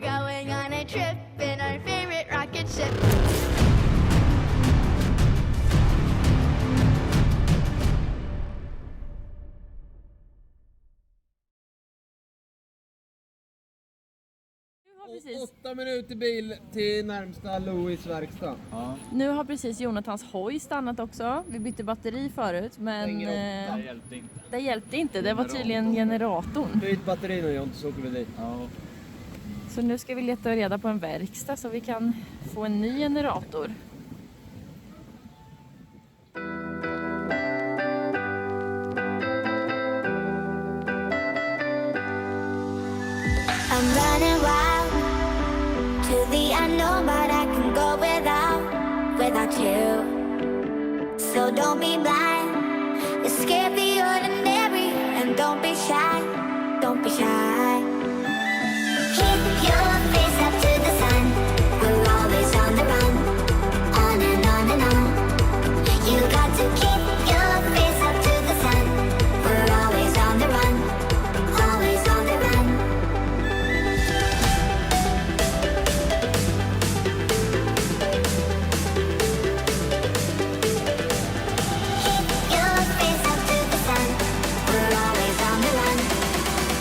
We're going on a trip in our favorite rocket ship. Precis. 8 minuter bil till närmsta Louis verkstad. Ja. Nu har precis Jonathans hoj stannat också. Vi bytte batteri förut, men Det hjälpte inte. det hjälpte inte. Det var tydligen generatorn. Byt batteri nu John, så åker vi dit. Ja. Så nu ska vi leta reda på en verkstad så vi kan få en ny generator. I'm running wild to the unknown, but I can go without you. So don't be blind, escape the ordinary, and don't be shy, don't be shy. Keep your face up to the sun, we're always on the run, on and on and on. You got to keep your face up to the sun, we're always on the run, always on the run. Your face up to the sun. We're always on the run.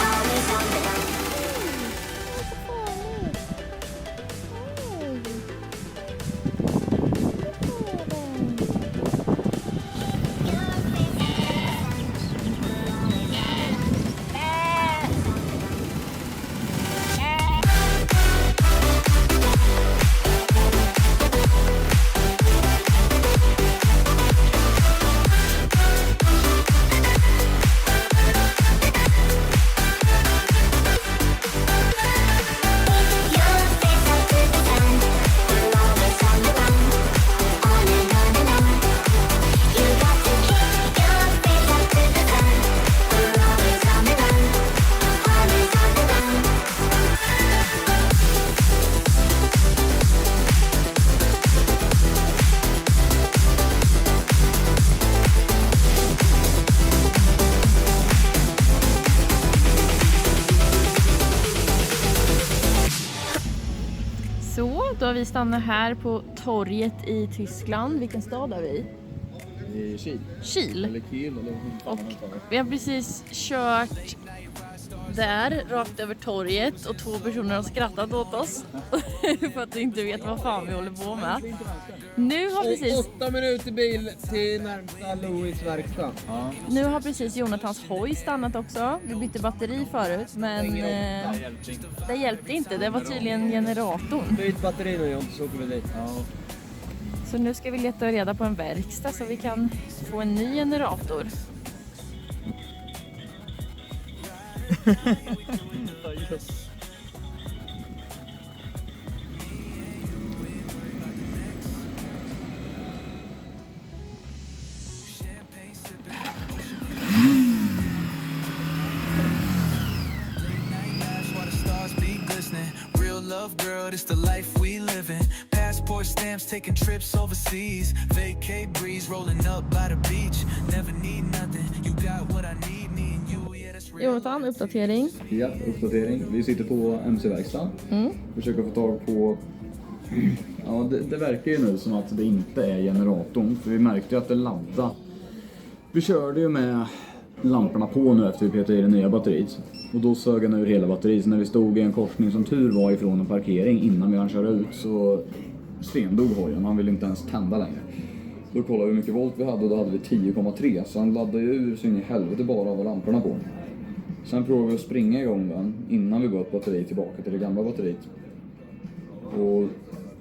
Always on the run. Your face up to the sun. We're always on the run. On and on and on. You got to keep your face up to the sun. We're always on the run. Always on the run. Så, då har vi stannat här på torget i Tyskland. Vilken stad är vi? I Kiel. Kiel. Eller Kiel eller hur Och fan man tar det. vi har precis kört där, rakt över torget, och 2 personer har skrattat åt oss för att de inte vet vad fan vi håller på med. Nu har precis, 8 minuter bil till närmsta Louis verkstad. Ja. nu har precis Jonathans hoj stannat också. Vi bytte batteri förut, men Det hjälpte inte. det hjälpte inte. Det var tydligen generatorn. Byt batteri nu John, så åker vi dit. Ja. Så nu ska vi leta reda på en verkstad så vi kan få en ny generator. While the stars be glistening, real love, girl, it's the life we live in. Passport stamps, taking trips overseas. Vacay breeze, rolling up by the beach. Never need nothing, you got what I need, me and you, yeah, that's real. Jonathan, uppdatering. Ja, uppdatering. Vi sitter på MC-verkstaden. Försöker få tag på... Ja, det verkar ju nu som att det inte är generatorn. För vi märkte ju att det laddade. Vi körde ju med lamporna på nu efter vi petade i det nya batteriet. Och då sög han ur hela batteriet. Så när vi stod i en korsning som tur var ifrån en parkering innan vi hann köra ut så stendog hojen. Han ville inte ens tända längre. Då kollade vi hur mycket volt vi hade och då hade vi 10,3. Så han laddade ju ur så in i helvete bara av lamporna på. Sen provade vi att springa igång den innan vi gått batteriet tillbaka till det gamla batteriet. Och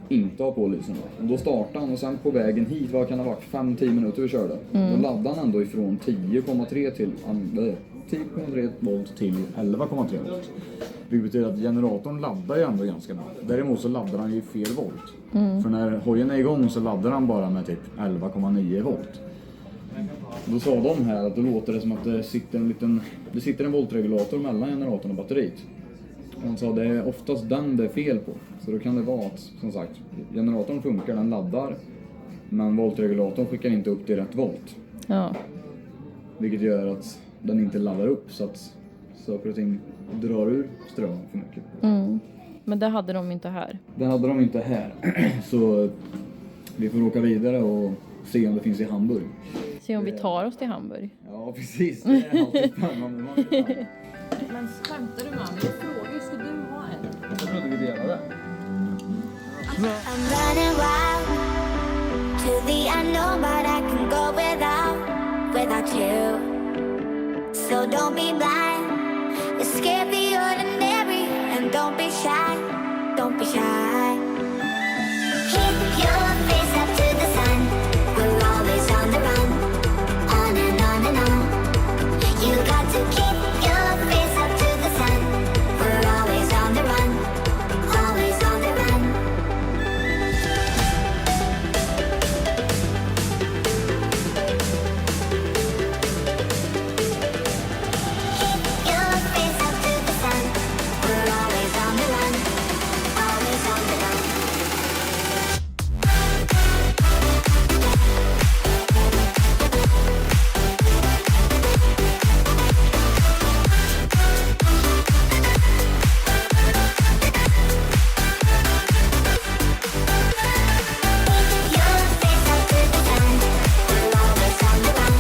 inte ha på lysen. Och då startade han och sen på vägen hit, vad kan det ha varit, 5-10 minuter vi körde. Då laddade han ändå ifrån 10,3 till 10,3 volt till 11,3 volt. Det betyder att generatorn laddar ju ändå ganska bra. Däremot så laddar han ju fel volt. För när hojen är igång så laddar han bara med typ 11,9 volt. Då sa de här att det låter det som att det sitter en voltregulator mellan generatorn och batteriet. Han sa att det är oftast den det är fel på. Så då kan det vara att, som sagt, generatorn funkar, den laddar. Men voltregulatorn skickar inte upp till rätt volt. Ja. Vilket gör att den inte laddar upp så att saker och ting drar ur ström för mycket. Men det hade de inte här. Det hade de inte här. Så vi får åka vidare och se om det finns i Hamburg. Se om vi tar oss till Hamburg. Ja, precis. Det är alltid spännande. Men skämtar du med mig? Jag frågar, ska du ha en? Jag trodde vi delade. I'm running wild to the unknown, but I can go without you. So don't be blind, escape the ordinary, and don't be shy, don't be shy. Keep your face up to the sun, we're always on the run, on and on and on. You got to keep your face up to the sun, we're always on the run, always on the run. Your face up to the sun. We're always on the run. Always on the run. Your face up to the sun. We're always on the run.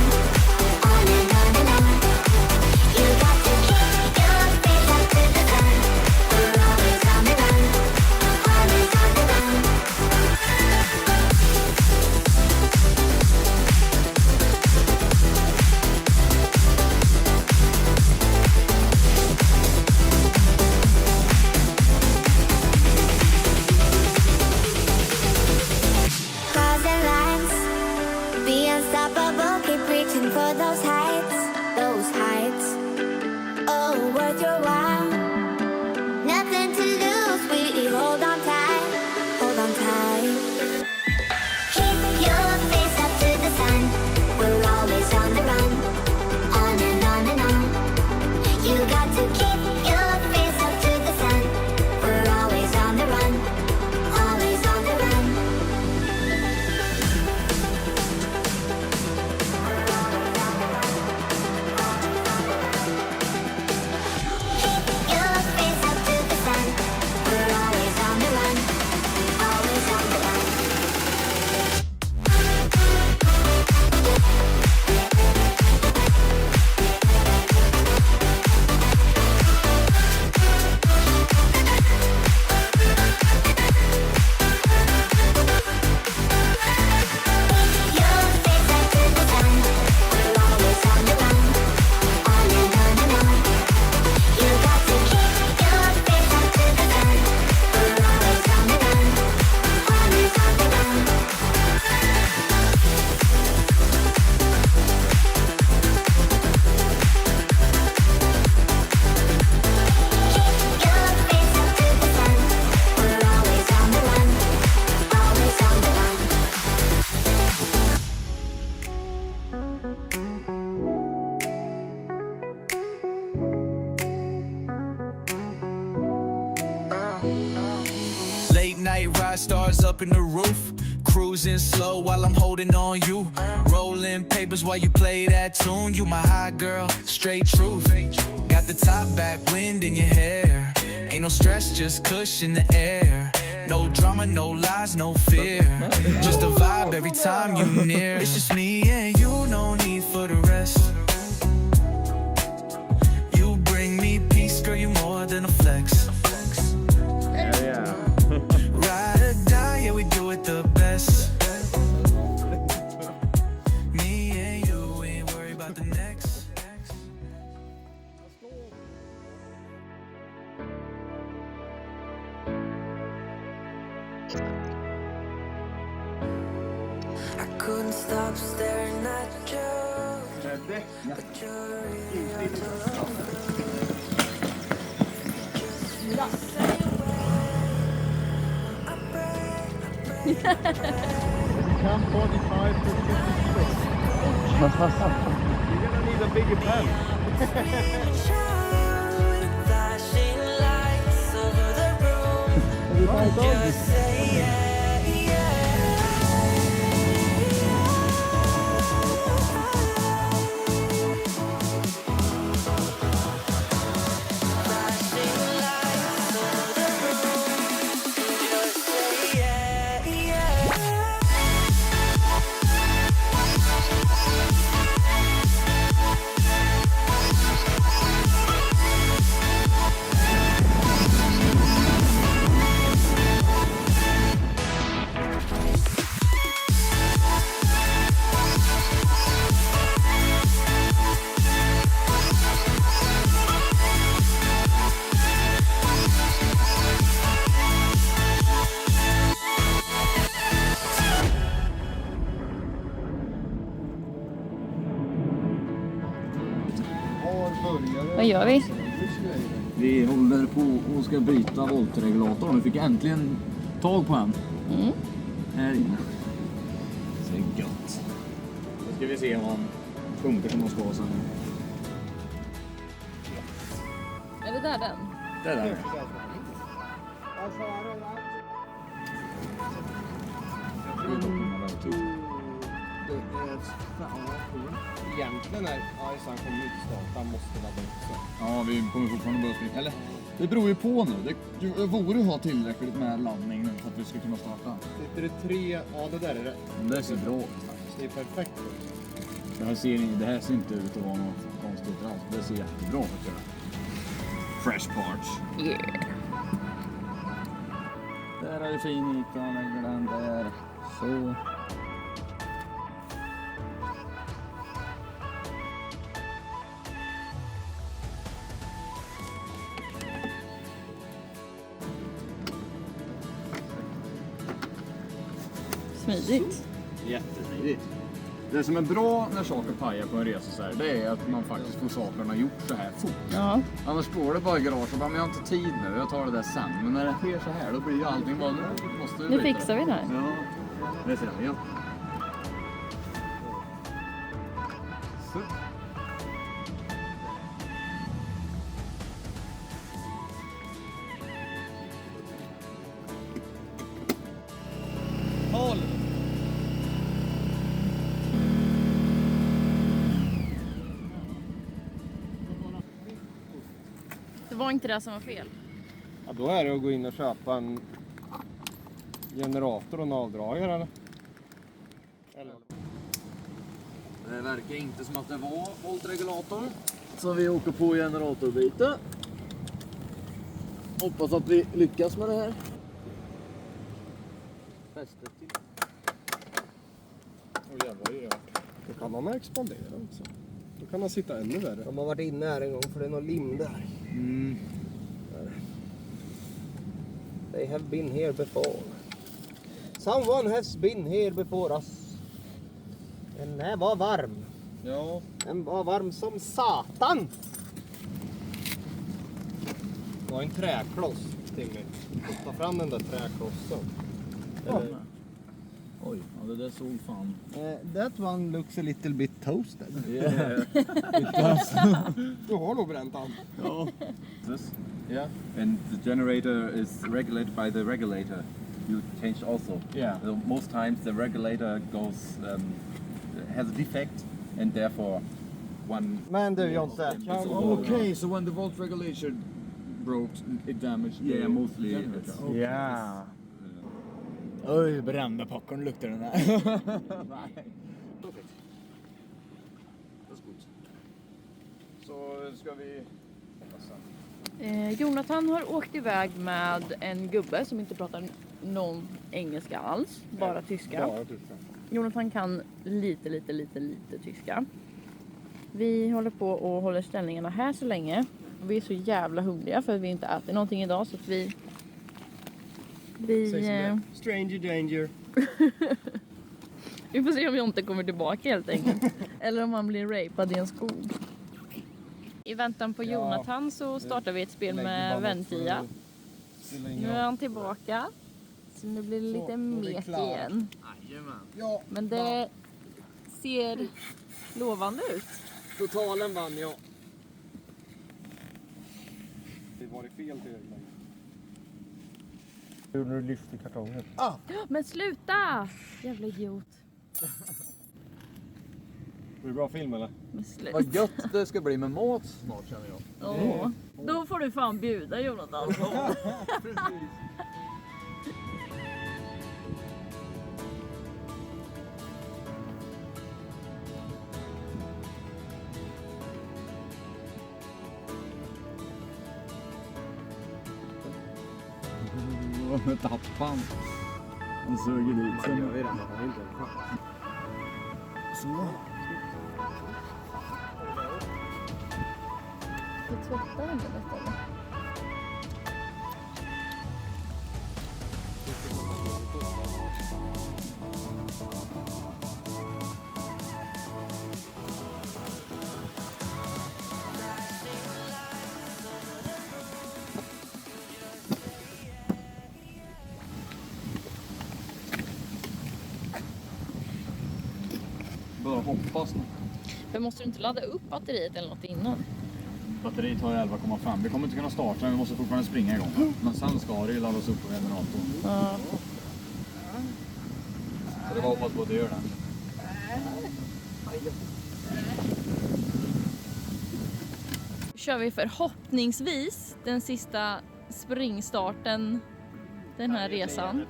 On and on and on. You got to keep your face up to the sun. We're always on the run. Always on the run. Crossing lines, be unstoppable, keep reaching for those heights, those heights. Oh, worth your while. Nothing to lose, we hold on tight, hold on tight. Keep your face up to the sun, we're always on the run, on and on and on. You got to keep your face up to the sun, we're always on the run, always on the run. Your face up to the sun. We're always on the run. Always on the run. Your face up to the sun. We're always on the run. On and on and on. You got to keep your face up to the sun. We're always on the run. Always on the run. Keep your face up to the sun. We're always on the run. Always on the run. Late night ride stars up in the roof. Cruising slow while I'm holding on you. Rolling papers while you play that tune. You my high girl, straight truth. Got the top back, wind in your hair. Ain't no stress, just cushion the air. No drama, no lies, no fear. Just a vibe every time you near. It's just me and you, no need for the rest. You bring me peace, girl, you more than a flex. Ride or die, yeah, we do it the best. Me and you, we ain't worry about the next. I couldn't stop staring at you, but you're real to Come 45 to 50 strokes. You're gonna need a bigger pen. flashing lights over the room. Just say yeah, yeah. Flashing lights over the room. gör vi? Vi håller på och ska byta voltregulator. Nu fick jag äntligen tag på en. Här inne. Så det är gött. Då ska vi se om han funkar som han ska sen. Är det där den? Det där. Egentligen är han kommer inte starta, han måste ladda upp sig. Ja, vi kommer fortfarande börja springa. Eller, det beror ju på nu. Det vore ha tillräckligt med laddning nu för att vi ska kunna starta. Sitter det 3? Ja, det där är rätt. Det ser bra ut. Det är perfekt. Det här ser inte ut att vara något konstigt alls. Det ser jättebra ut. Fresh parts. Yeah. Där är det fin yta, lägger den där. Så. Smidigt. Jättesmidigt. Det som är bra när saker pajar på en resa så här, det är att man faktiskt får sakerna gjort så här fort. Ja. Annars står det bara i garaget och bara, men jag har inte tid nu, jag tar det där sen. Men när det sker så här, då blir ju allting bara, nu måste vi Nu byta fixar det. vi det här. Ja, det ser jag. Så. Håll! Det var inte det som var fel. Ja, då är det att gå in och köpa en generator och en avdragare eller? Det verkar inte som att det var voltregulator. Så vi åker på generatorbyte. Hoppas att vi lyckas med det här. Fästet till. Jävlar är det. Då kan man expandera också. Då kan man sitta ännu värre. De har varit inne här en gång för det är någon lim där. They have been here before. Someone has been here before us. Den här var varm. Ja. Den var varm som satan. Det var en träkloss, Timmy. Ta fram den där träklossen. Eller, Oj, ja, det där såg fan. that one looks a little bit toasted. Yeah. Du har nog bränt han. Ja. This, Yeah. and the generator is regulated by the regulator. You changed also. Yeah. So most times the regulator goes has a defect, and therefore one. Men du Jonte. Okay, so when the volt regulator broke, it damaged the Yeah, mostly generator. it's- Okay. Ja. Oj, brända popcorn luktar den här. Nej. Perfekt. That's good. Så ska vi... Jonathan har åkt iväg med en gubbe som inte pratar någon engelska alls, bara tyska. Bara tyska. Jonathan kan lite tyska. Vi håller på och håller ställningarna här så länge. Vi är så jävla hungriga för att vi inte äter någonting idag, så att vi Stranger danger. vi får se om Jonte kommer tillbaka helt enkelt. Eller om han blir rapad i en skog. I väntan på Jonathan så startar vi ett spel med Ventia. Nu är han tillbaka. Så nu blir det lite nu är det mek klart. igen. Ja, Men det ser lovande ut. totalen vann jag. Det var det fel till dig. Hur du lyfter kartongen. Men sluta! Jävla idiot. Var det bra film eller? Men slut. Vad gött det ska bli med mat snart känner jag. Åh, då får du fan bjuda Jonathan. Med tappan. Han suger dit sig. Så. Du tvättar inte istället. hoppas nu. För måste du inte ladda upp batteriet eller något innan? Batteriet har 11,5. Vi kommer inte kunna starta den, vi måste fortfarande springa igång. Men sen ska det ju laddas upp på generatorn. Ja. Så det var hoppas på att det gör det. Kör vi förhoppningsvis den sista springstarten den här resan.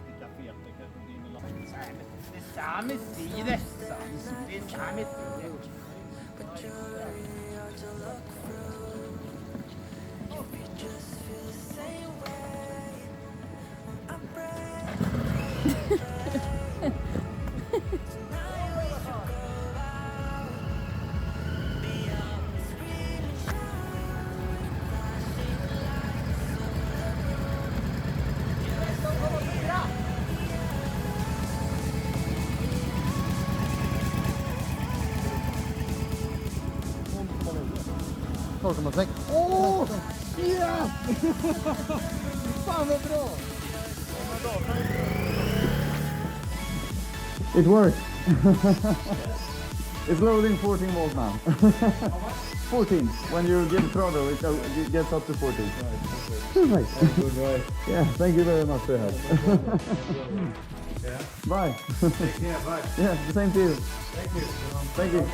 Åh! Ja! Fan vad bra! It works! It's loading 14 volt now. 14. When you give throttle, it gets up to 14. Right. Yeah, thank you very much for your help. Bye. Yeah, the same to you. Thank you.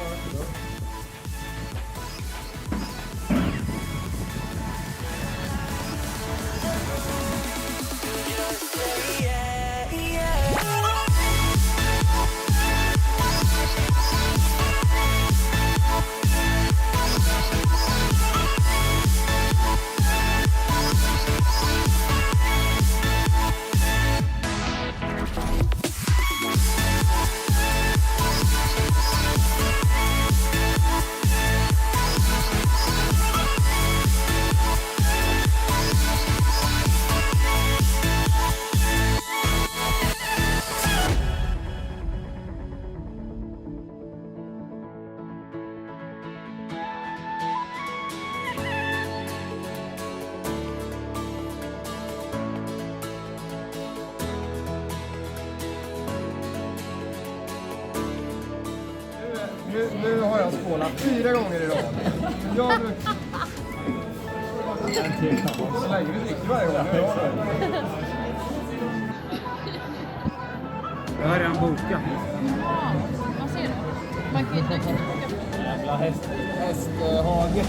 Nu har jag skålat 4 gånger idag. Jag... Så länge vi dricker varje gång. Jag har redan bokat. Ja, man ser det. Man kan ju inte boka. Jävla hästhage.